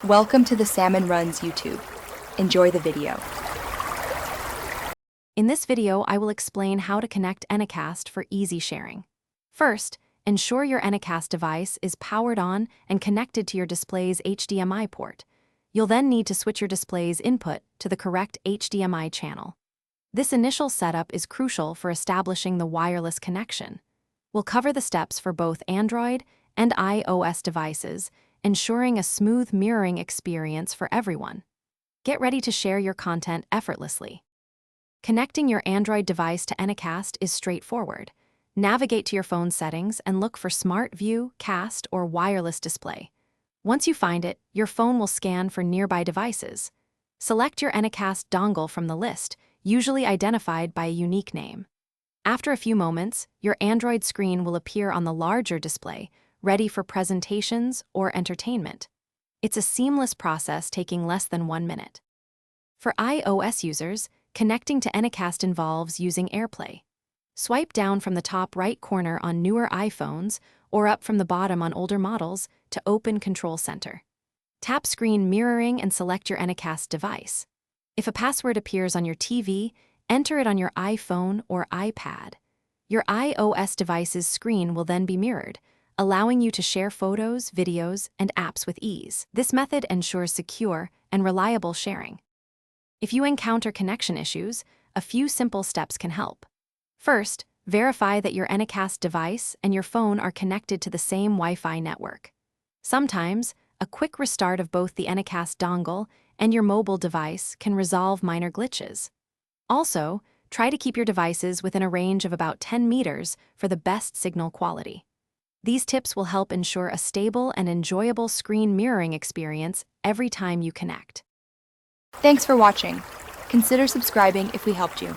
Welcome to the Salmon Runs YouTube. Enjoy the video. In this video, I will explain how to connect Anycast for easy sharing. First, ensure your Anycast device is powered on and connected to your display's HDMI port. You'll then need to switch your display's input to the correct HDMI channel. This initial setup is crucial for establishing the wireless connection. We'll cover the steps for both Android and iOS devices, ensuring a smooth mirroring experience for everyone. Get ready to share your content effortlessly. Connecting your Android device to Anycast is straightforward. Navigate to your phone settings and look for Smart View, Cast, or Wireless Display. Once you find it, your phone will scan for nearby devices. Select your Anycast dongle from the list, usually identified by a unique name. After a few moments, your Android screen will appear on the larger display, ready for presentations or entertainment. It's a seamless process taking less than 1 minute. For iOS users, connecting to Anycast involves using AirPlay. Swipe down from the top right corner on newer iPhones or up from the bottom on older models to open Control Center. Tap Screen Mirroring and select your Anycast device. If a password appears on your TV, enter it on your iPhone or iPad. Your iOS device's screen will then be mirrored, allowing you to share photos, videos, and apps with ease. This method ensures secure and reliable sharing. If you encounter connection issues, a few simple steps can help. First, verify that your Anycast device and your phone are connected to the same Wi-Fi network. Sometimes, a quick restart of both the Anycast dongle and your mobile device can resolve minor glitches. Also, try to keep your devices within a range of about 10 meters for the best signal quality. These tips will help ensure a stable and enjoyable screen mirroring experience every time you connect. Thanks for watching. Consider subscribing if we helped you.